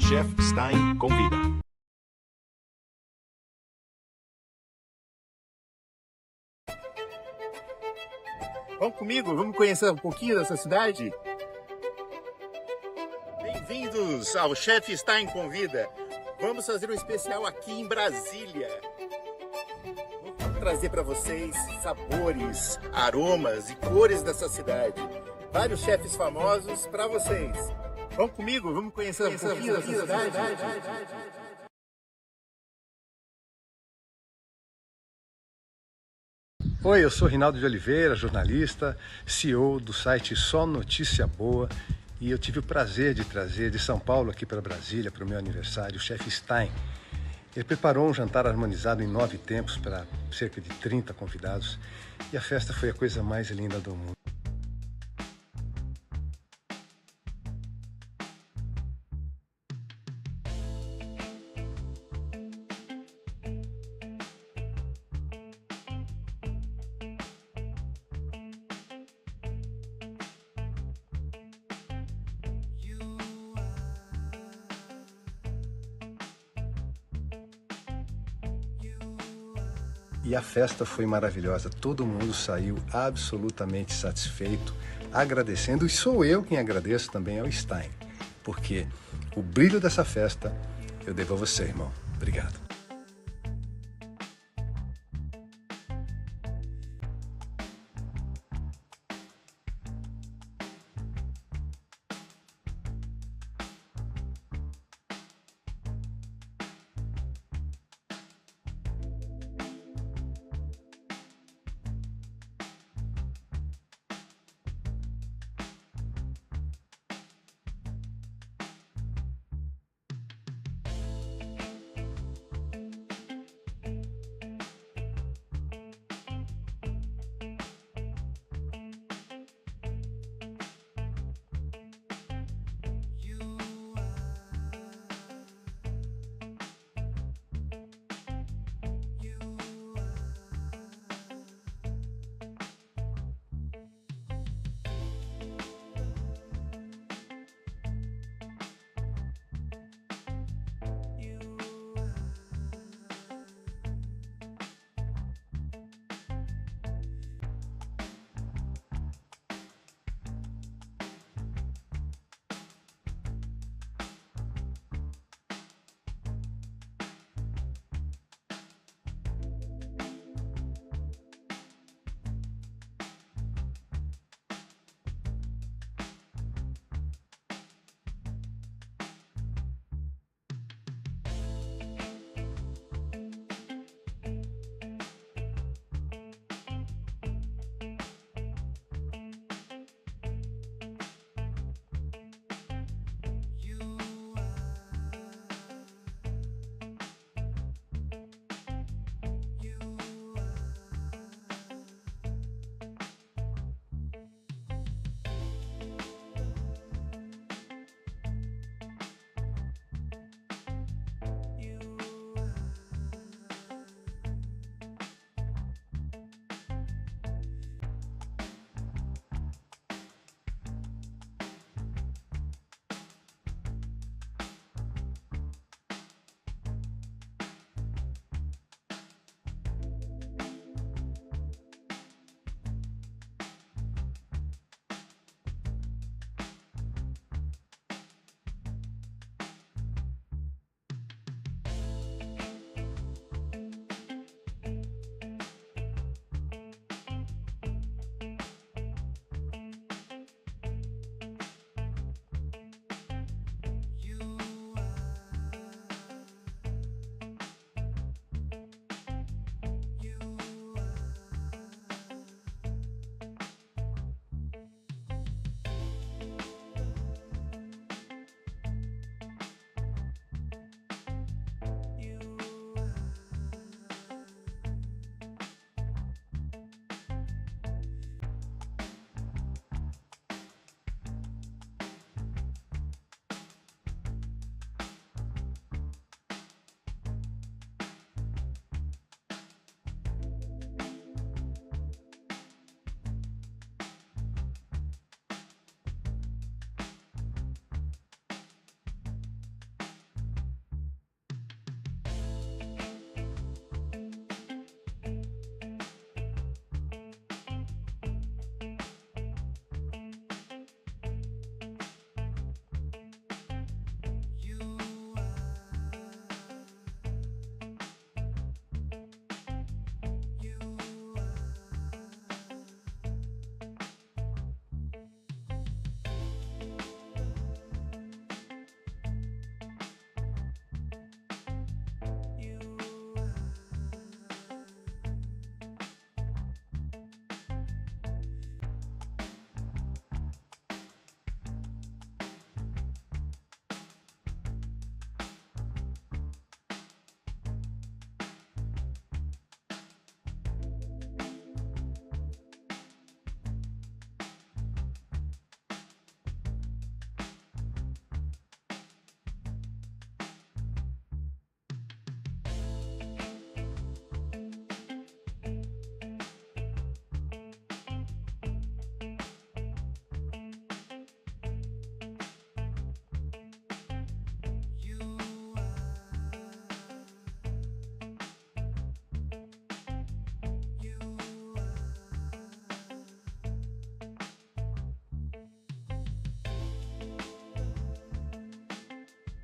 Chef Stein convida. Vamos comigo, vamos conhecer um pouquinho dessa cidade? Bem-vindos ao Chef Stein Convida. Vamos fazer um especial aqui em Brasília. Vou trazer para vocês sabores, aromas e cores dessa cidade. Vários chefes famosos para vocês. Vamos comigo, vamos conhecer um pouquinho dessa cidade? Oi, eu sou Rinaldo de Oliveira, jornalista, CEO do site Só Notícia Boa, e eu tive o prazer de trazer de São Paulo aqui para Brasília, para o meu aniversário, o chefe Stein. Ele preparou um jantar harmonizado em 9 tempos para cerca de 30 convidados, e a festa foi a coisa mais linda do mundo. E a festa foi maravilhosa, todo mundo saiu absolutamente satisfeito, agradecendo, e sou eu quem agradeço também ao Stein, porque o brilho dessa festa eu devo a você, irmão. Obrigado.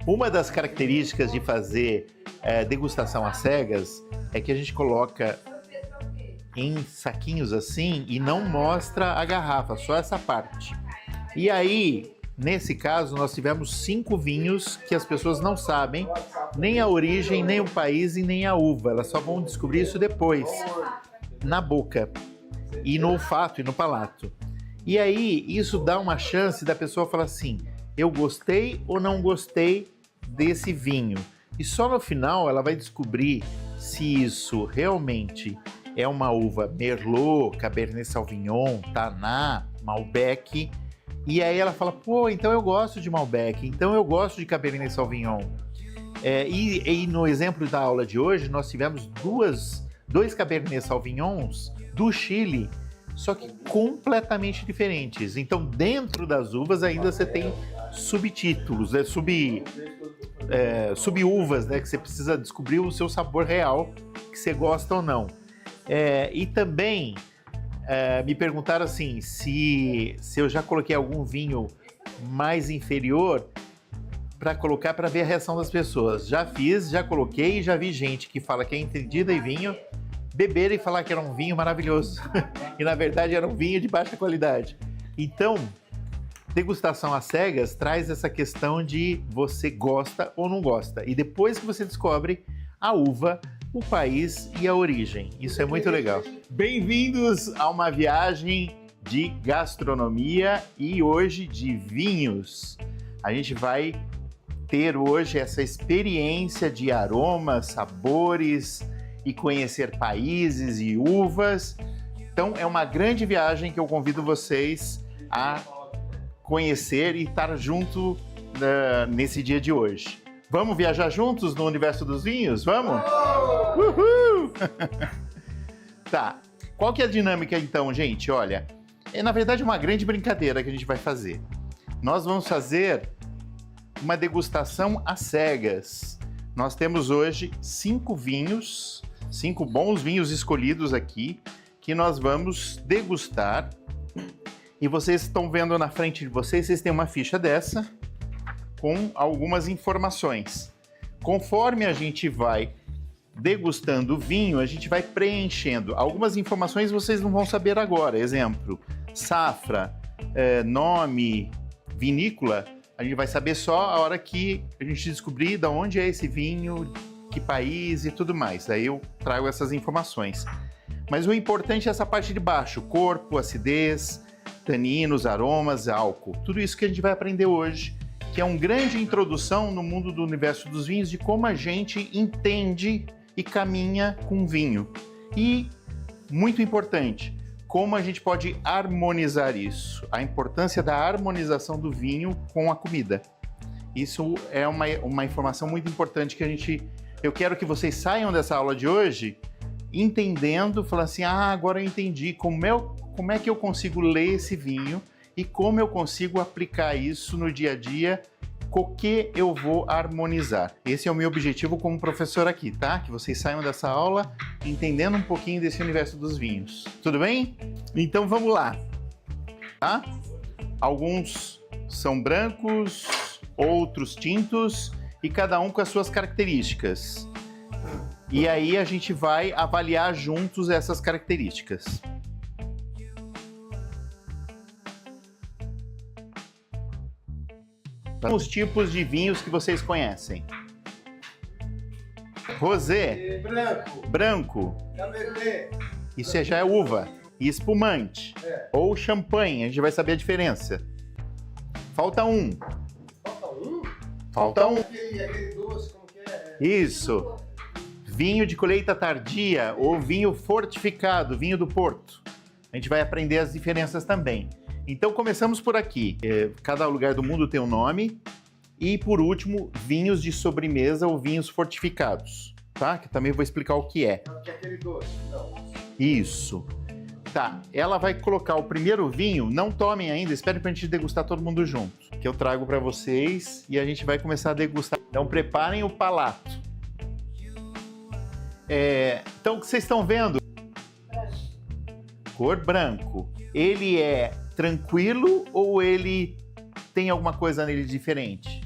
Uma das características de fazer degustação às cegas é que a gente coloca em saquinhos assim e não mostra a garrafa, só essa parte. E aí, nesse caso, nós tivemos 5 vinhos que as pessoas não sabem nem a origem, nem o país e nem a uva. Elas só vão descobrir isso depois, na boca, e no olfato e no palato. E aí, isso dá uma chance da pessoa falar assim, eu gostei ou não gostei desse vinho. E só no final ela vai descobrir se isso realmente é uma uva Merlot, Cabernet Sauvignon, Tannat, Malbec. E aí ela fala, pô, então eu gosto de Malbec, então eu gosto de Cabernet Sauvignon. E no exemplo da aula de hoje, nós tivemos dois Cabernet Sauvignons do Chile, só que completamente diferentes. Então, dentro das uvas ainda você tem subtítulos, sub-uvas, né, que você precisa descobrir o seu sabor real, que você gosta ou não. E também me perguntaram assim, se eu já coloquei algum vinho mais inferior para colocar para ver a reação das pessoas. Já fiz, já coloquei e já vi gente que fala que é entendida em vinho, beber e falar que era um vinho maravilhoso. E na verdade era um vinho de baixa qualidade. Então, degustação às cegas traz essa questão de você gosta ou não gosta. E depois que você descobre a uva, o país e a origem. Isso é muito legal. Bem-vindos a uma viagem de gastronomia e hoje de vinhos. A gente vai ter hoje essa experiência de aromas, sabores e conhecer países e uvas. Então é uma grande viagem que eu convido vocês a conhecer e estar junto nesse dia de hoje. Vamos viajar juntos no universo dos vinhos? Vamos? Uhul! Tá, qual que é a dinâmica então, gente? Olha, é na verdade uma grande brincadeira que a gente vai fazer. Nós vamos fazer uma degustação às cegas. Nós temos hoje 5 vinhos, 5 bons vinhos escolhidos aqui, que nós vamos degustar. E vocês estão vendo na frente de vocês têm uma ficha dessa, com algumas informações. Conforme a gente vai degustando o vinho, a gente vai preenchendo. Algumas informações vocês não vão saber agora. Exemplo, safra, nome, vinícola, a gente vai saber só a hora que a gente descobrir de onde é esse vinho, que país e tudo mais. Aí eu trago essas informações. Mas o importante é essa parte de baixo, corpo, acidez, taninos, aromas, álcool. Tudo isso que a gente vai aprender hoje, que é uma grande introdução no mundo do universo dos vinhos, de como a gente entende e caminha com vinho. E, muito importante, como a gente pode harmonizar isso, a importância da harmonização do vinho com a comida. Isso é uma informação muito importante que eu quero que vocês saiam dessa aula de hoje entendendo, falando assim, agora eu entendi como é que eu consigo ler esse vinho e como eu consigo aplicar isso no dia a dia, com que eu vou harmonizar. Esse é o meu objetivo como professor aqui, tá? Que vocês saiam dessa aula entendendo um pouquinho desse universo dos vinhos. Tudo bem? Então vamos lá, tá? Alguns são brancos, outros tintos e cada um com as suas características. E aí a gente vai avaliar juntos essas características. Os tipos de vinhos que vocês conhecem. Rosé. Branco. Cabernet. Isso já é uva. E espumante. Ou champanhe. A gente vai saber a diferença. Falta um. Falta um. Aquele doce, como que é? Isso. Vinho de colheita tardia ou vinho fortificado, vinho do Porto. A gente vai aprender as diferenças também. Então começamos por aqui. Cada lugar do mundo tem um nome. E por último, vinhos de sobremesa ou vinhos fortificados, tá? Que também vou explicar o que é. Que é aquele doce, não. Isso. Tá, ela vai colocar o primeiro vinho, não tomem ainda, esperem pra gente degustar todo mundo junto. Que eu trago pra vocês e a gente vai começar a degustar. Então preparem o palato. Então o que vocês estão vendo? Cor branco. Ele é tranquilo ou ele tem alguma coisa nele diferente?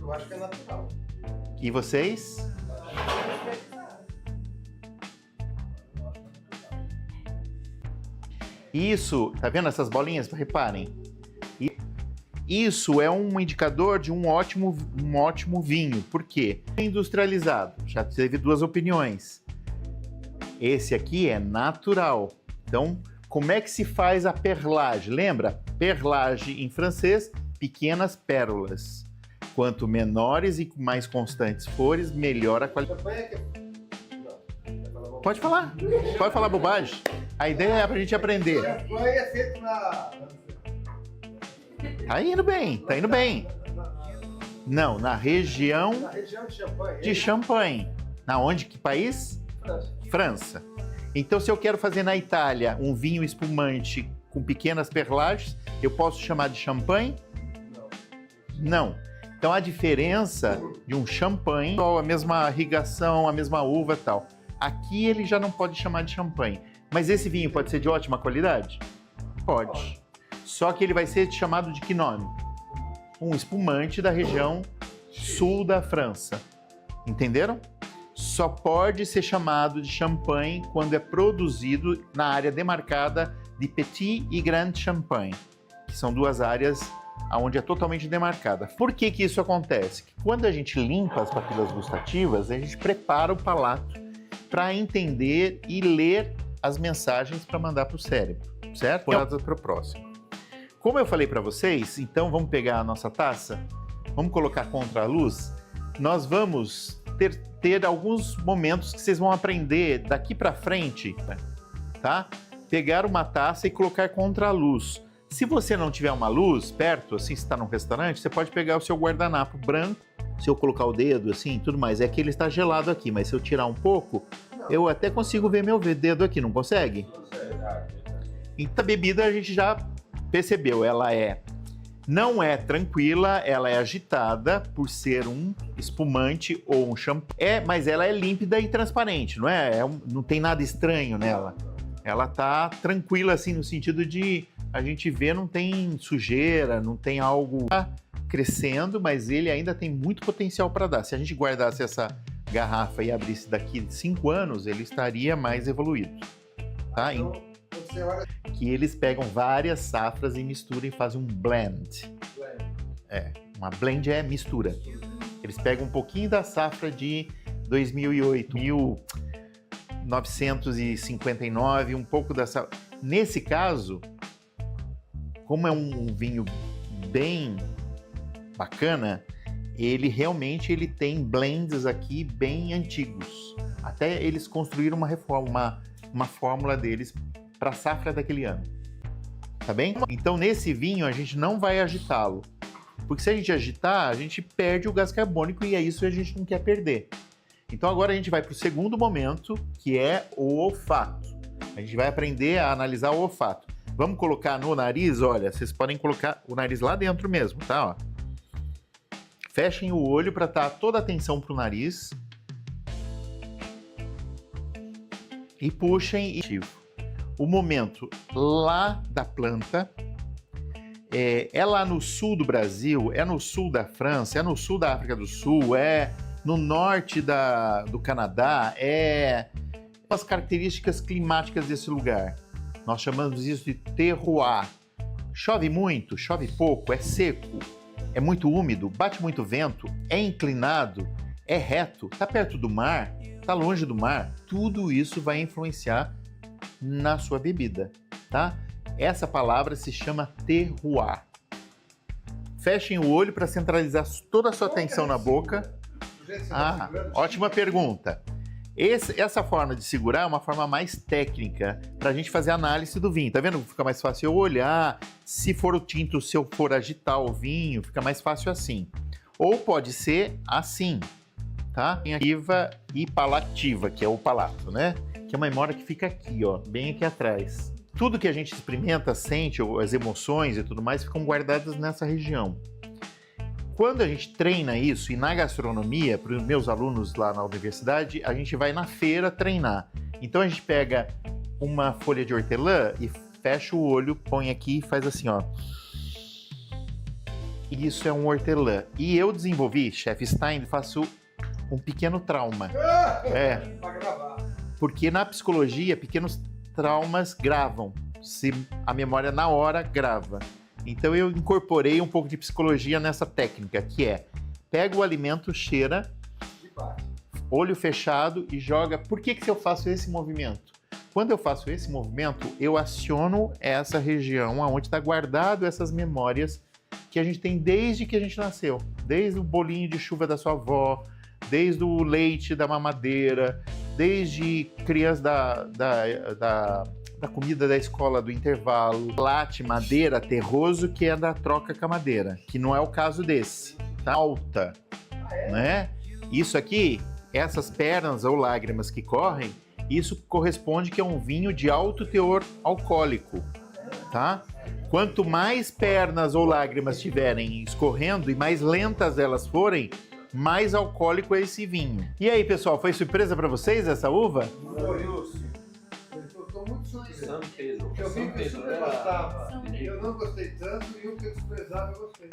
Eu acho que é natural. E vocês? Isso, tá vendo essas bolinhas? Reparem. Isso é um indicador de um ótimo vinho. Por quê? Industrializado. Já teve duas opiniões. Esse aqui é natural. Então, como é que se faz a perlage? Lembra? Perlage em francês, pequenas pérolas. Quanto menores e mais constantes fores, melhor a qualidade. Pode falar bobagem. A ideia é pra gente aprender. Champanhe é feito na... Tá indo bem. Não, na região de Champagne. Na onde? Que país? França. França. Então, se eu quero fazer na Itália um vinho espumante com pequenas perlages, eu posso chamar de champanhe? Não. Então, a diferença de um champanhe, a mesma irrigação, a mesma uva e tal. Aqui ele já não pode chamar de champanhe. Mas esse vinho pode ser de ótima qualidade? Pode. Só que ele vai ser chamado de que nome? Um espumante da região sul da França. Entenderam? Só pode ser chamado de champanhe quando é produzido na área demarcada de Petit e Grand Champagne, que são duas áreas onde é totalmente demarcada. Por que que isso acontece? Quando a gente limpa as papilas gustativas, a gente prepara o palato para entender e ler as mensagens para mandar para o cérebro, certo? Para o próximo. Como eu falei para vocês, então vamos pegar a nossa taça, vamos colocar contra a luz, nós vamos ter alguns momentos que vocês vão aprender daqui para frente, tá? Pegar uma taça e colocar contra a luz. Se você não tiver uma luz perto, assim, se está num restaurante, você pode pegar o seu guardanapo branco, se eu colocar o dedo assim, tudo mais, é que ele está gelado aqui, mas se eu tirar um pouco, eu até consigo ver meu dedo aqui, não consegue? Então a bebida a gente já percebeu, ela não é tranquila, ela é agitada por ser um espumante ou um champanhe, mas ela é límpida e transparente, não é? Não tem nada estranho nela. Ela tá tranquila assim no sentido de a gente vê, não tem sujeira, não tem algo crescendo, mas ele ainda tem muito potencial para dar. Se a gente guardasse essa garrafa e abrisse daqui 5 anos, ele estaria mais evoluído, tá? Então, você olha... Que eles pegam várias safras e misturam e fazem um blend. Uma blend é mistura. Eles pegam um pouquinho da safra de 2008, 1959, um pouco dessa... Nesse caso, como é um vinho bem bacana, ele realmente tem blends aqui bem antigos. Até eles construíram uma fórmula deles para a safra daquele ano. Tá bem? Então, nesse vinho, a gente não vai agitá-lo. Porque se a gente agitar, a gente perde o gás carbônico e é isso que a gente não quer perder. Então, agora a gente vai para o segundo momento, que é o olfato. A gente vai aprender a analisar o olfato. Vamos colocar no nariz, olha, vocês podem colocar o nariz lá dentro mesmo, tá? Ó. Fechem o olho para dar toda a atenção para o nariz. E puxem o momento lá da planta. É lá no sul do Brasil, é no sul da França, é no sul da África do Sul, é no norte do Canadá, é as características climáticas desse lugar. Nós chamamos isso de terroir. Chove muito, chove pouco, é seco, é muito úmido, bate muito vento, é inclinado, é reto, está perto do mar, está longe do mar. Tudo isso vai influenciar na sua bebida, tá? Essa palavra se chama terroir. Fechem o olho para centralizar toda a sua atenção na boca. Ótima pergunta. Essa forma de segurar é uma forma mais técnica para a gente fazer a análise do vinho. Tá vendo? Fica mais fácil eu olhar. Se for o tinto, se eu for agitar o vinho, fica mais fácil assim. Ou pode ser assim, tá? Ativa e palativa, que é o palato, né? Que é uma memória que fica aqui, ó, bem aqui atrás. Tudo que a gente experimenta, sente, as emoções e tudo mais, ficam guardadas nessa região. Quando a gente treina isso, e na gastronomia, para os meus alunos lá na universidade, a gente vai na feira treinar. Então a gente pega uma folha de hortelã e fecha o olho, põe aqui e faz assim, ó. isso é um hortelã. E eu desenvolvi, chefe Stein, faço um pequeno trauma. Pra gravar. Porque na psicologia, pequenos traumas gravam. Se a memória na hora grava. Então eu incorporei um pouco de psicologia nessa técnica, que é: pega o alimento, cheira, olho fechado e joga. Por que eu faço esse movimento? Quando eu faço esse movimento, eu aciono essa região onde está guardado essas memórias que a gente tem desde que a gente nasceu. Desde o bolinho de chuva da sua avó, desde o leite da mamadeira, desde criança da comida da escola do intervalo, late, madeira, terroso, que é da troca com a madeira, que não é o caso desse, tá? Alta, né? Isso aqui, essas pernas ou lágrimas que correm, isso corresponde que é um vinho de alto teor alcoólico, tá? Quanto mais pernas ou lágrimas estiverem escorrendo e mais lentas elas forem, mais alcoólico é esse vinho. E aí, pessoal, foi surpresa para vocês essa uva? Eu tô muito surpreso. São Pedro. Eu vi que o super gostava. Eu não gostei tanto e o que eu desprezava eu gostei.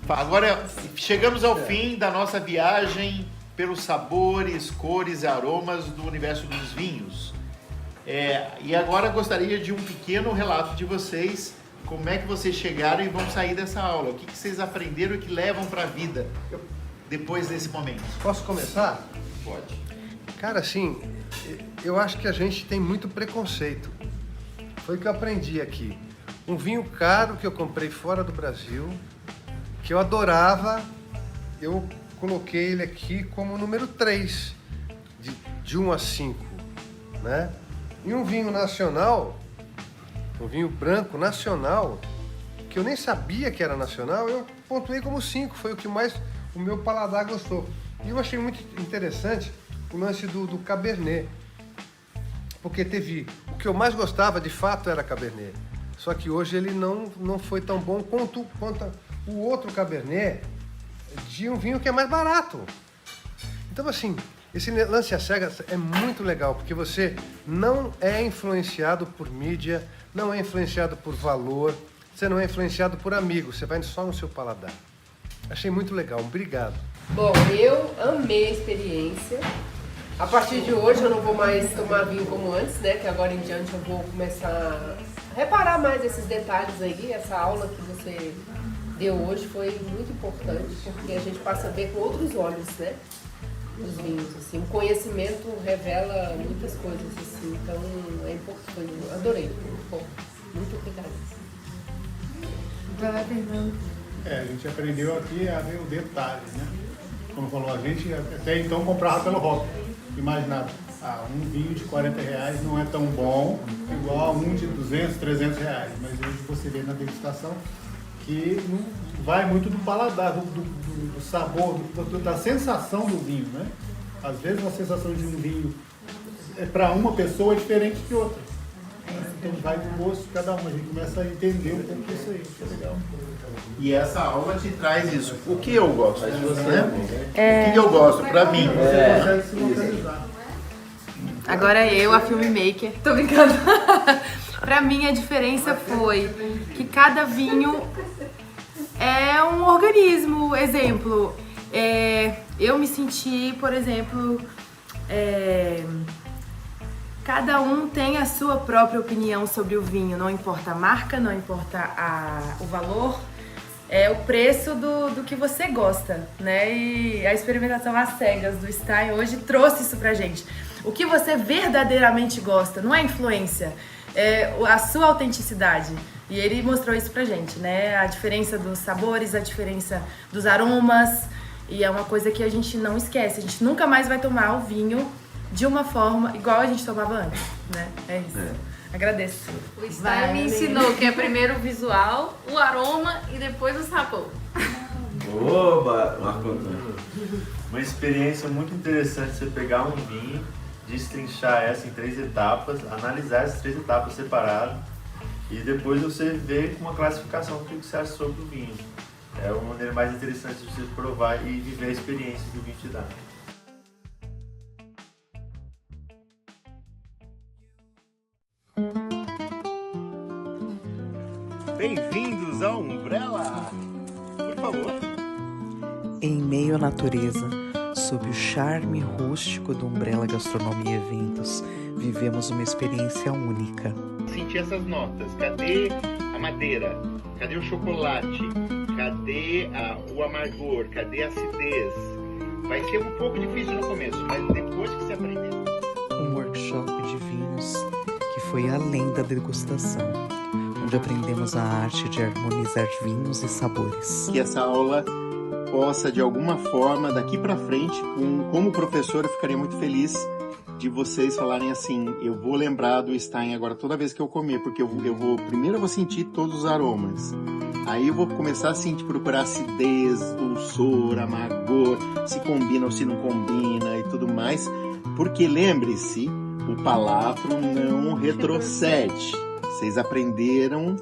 Agora chegamos ao fim da nossa viagem pelos sabores, cores e aromas do universo dos vinhos. E agora gostaria de um pequeno relato de vocês. Como é que vocês chegaram e vão sair dessa aula? O que vocês aprenderam e que levam para a vida depois desse momento? Posso começar? Pode. Cara, assim, eu acho que a gente tem muito preconceito. Foi o que eu aprendi aqui. Um vinho caro que eu comprei fora do Brasil, que eu adorava, eu coloquei ele aqui como número 3, de 1 a 5, né? E um vinho nacional, um vinho branco nacional, que eu nem sabia que era nacional, eu pontuei como 5, foi o que mais o meu paladar gostou. E eu achei muito interessante o lance do Cabernet, porque o que eu mais gostava de fato era Cabernet, só que hoje ele não foi tão bom quanto o outro Cabernet de um vinho que é mais barato. Então assim, esse lance às cegas é muito legal, porque você não é influenciado por mídia, não é influenciado por valor, você não é influenciado por amigos, você vai só no seu paladar. Achei muito legal, obrigado. Bom, eu amei a experiência. A partir de hoje eu não vou mais tomar vinho como antes, né? Que agora em diante eu vou começar a reparar mais esses detalhes aí. Essa aula que você deu hoje foi muito importante, porque a gente passa a ver com outros olhos, né? Os vinhos, assim. O conhecimento revela muitas coisas, assim. Então é importante. Eu adorei. Muito obrigada. Vai lá, Fernando. A gente aprendeu aqui a ver o detalhe, né? Como falou, a gente até então comprava pelo rótulo. Imaginava, um vinho de R$40 não é tão bom igual a um de R$200, R$300. Mas hoje você vê na degustação que não vai muito do paladar, do sabor, da sensação do vinho, né? Às vezes a sensação de um vinho para uma pessoa é diferente de outra. Então vai do gosto de cada um, a gente começa a entender um pouco isso aí, que é legal. E essa aula te traz isso. O que eu gosto, né? O que eu gosto, pra mim. Você consegue se localizar. Agora eu, a filmmaker. Tô brincando. Pra mim a diferença foi que cada vinho é um organismo. Exemplo, eu me senti, por exemplo, cada um tem a sua própria opinião sobre o vinho. Não importa a marca, não importa o valor. É o preço do que você gosta, né? E a experimentação às cegas do Stein hoje trouxe isso pra gente. O que você verdadeiramente gosta, não é influência, é a sua autenticidade. E ele mostrou isso pra gente, né? A diferença dos sabores, a diferença dos aromas. E é uma coisa que a gente não esquece. A gente nunca mais vai tomar o vinho de uma forma igual a gente tomava antes, né? É isso. Agradeço. O Stein me ensinou que é primeiro o visual, o aroma e depois o sabor. Oba, Marco Antônio. Uma experiência muito interessante você pegar um vinho, destrinchar essa em 3 etapas, analisar essas 3 etapas separadas e depois você ver com uma classificação do que você acha sobre o vinho. É uma maneira mais interessante de você provar e viver a experiência que o vinho te dá. Bem-vindos ao Umbrella! Por favor. Em meio à natureza, sob o charme rústico do Umbrella Gastronomia e Eventos, vivemos uma experiência única. Sentir essas notas. Cadê a madeira? Cadê o chocolate? Cadê o amargor? Cadê a acidez? Vai ser um pouco difícil no começo, mas depois que você aprender. Um workshop de vinhos que foi além da degustação, onde aprendemos a arte de harmonizar vinhos e sabores. Que essa aula possa, de alguma forma, daqui para frente, como professor, eu ficaria muito feliz de vocês falarem assim, eu vou lembrar do Stein agora toda vez que eu comer, porque primeiro eu vou sentir todos os aromas. Aí eu vou começar a procurar acidez, dulçor, amargor, se combina ou se não combina e tudo mais. Porque lembre-se, o palato não retrocede. Vocês aprenderam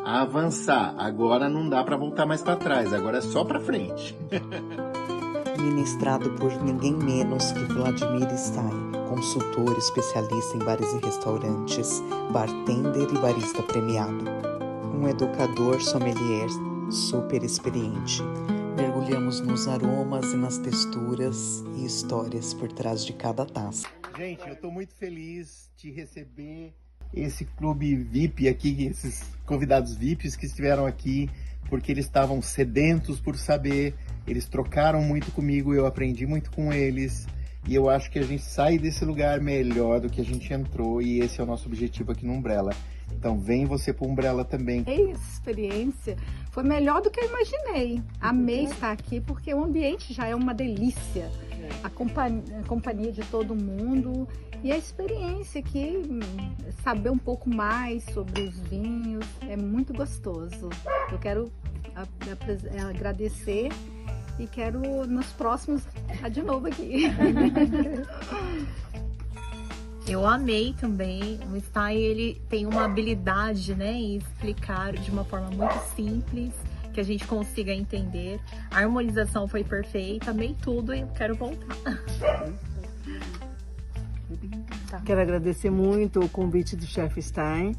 a avançar. Agora não dá para voltar mais para trás, agora é só para frente. Ministrado por ninguém menos que Vladimir Stein, consultor especialista em bares e restaurantes, bartender e barista premiado. Um educador sommelier super experiente. Mergulhamos nos aromas e nas texturas e histórias por trás de cada taça. Gente, eu estou muito feliz de receber esse clube VIP aqui, esses convidados VIPs que estiveram aqui, porque eles estavam sedentos por saber, eles trocaram muito comigo, eu aprendi muito com eles, e eu acho que a gente sai desse lugar melhor do que a gente entrou, e esse é o nosso objetivo aqui no Umbrella. Então vem você pro Umbrella também. Essa experiência foi melhor do que eu imaginei. Amei estar aqui porque o ambiente já é uma delícia. A companhia de todo mundo e a experiência aqui, saber um pouco mais sobre os vinhos, é muito gostoso. Eu quero agradecer e quero nos próximos estar de novo aqui. Eu amei também. O Stein, ele tem uma habilidade, né, em explicar de uma forma muito simples, que a gente consiga entender. A harmonização foi perfeita, amei tudo e quero voltar. Quero agradecer muito o convite do chefe Stein,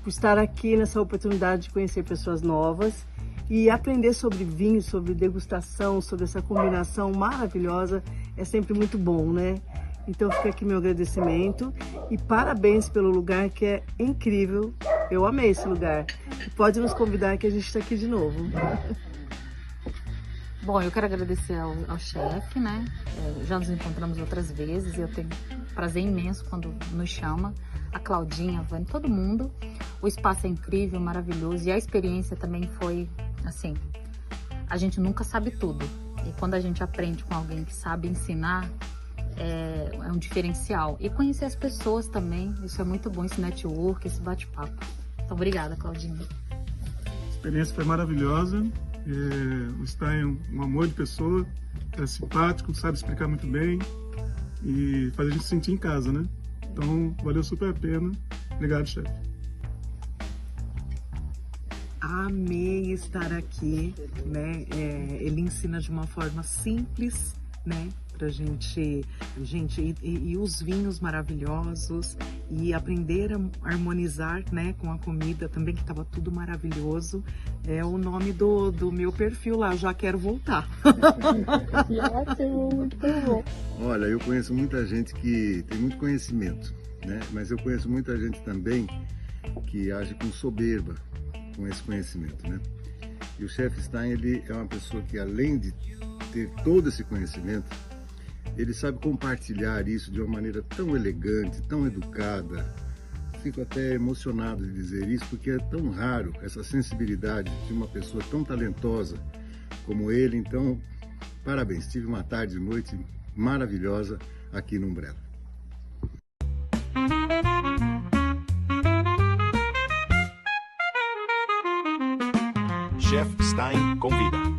por estar aqui nessa oportunidade de conhecer pessoas novas e aprender sobre vinho, sobre degustação, sobre essa combinação maravilhosa. É sempre muito bom, né? Então fica aqui meu agradecimento e parabéns pelo lugar, que é incrível. Eu amei esse lugar. Pode nos convidar que a gente está aqui de novo. Bom, eu quero agradecer ao chefe, né? Já nos encontramos outras vezes e eu tenho prazer imenso quando nos chama. A Claudinha, a Vânia, todo mundo. O espaço é incrível, maravilhoso e a experiência também foi, assim, a gente nunca sabe tudo. E quando a gente aprende com alguém que sabe ensinar, é um diferencial. E conhecer as pessoas também, isso é muito bom, esse network, esse bate-papo. Então, obrigada, Claudinha. A experiência foi maravilhosa. O Stein é um amor de pessoa, é simpático, sabe explicar muito bem e faz a gente se sentir em casa, né? Então, valeu super a pena. Obrigado, chefe. Amei estar aqui, né? Ele ensina de uma forma simples, né? Pra gente e os vinhos maravilhosos e aprender a harmonizar, né, com a comida também, que estava tudo maravilhoso. É o nome do meu perfil lá, já quero voltar. Muito bom. Olha, eu conheço muita gente que tem muito conhecimento, né? Mas eu conheço muita gente também que age com soberba com esse conhecimento, né? E o chefe Stein, ele é uma pessoa que, além de ter todo esse conhecimento, ele sabe compartilhar isso de uma maneira tão elegante, tão educada. Fico até emocionado de dizer isso, porque é tão raro essa sensibilidade de uma pessoa tão talentosa como ele. Então, parabéns. Tive uma tarde e noite maravilhosa aqui no Umbrella. Chef Stein convida.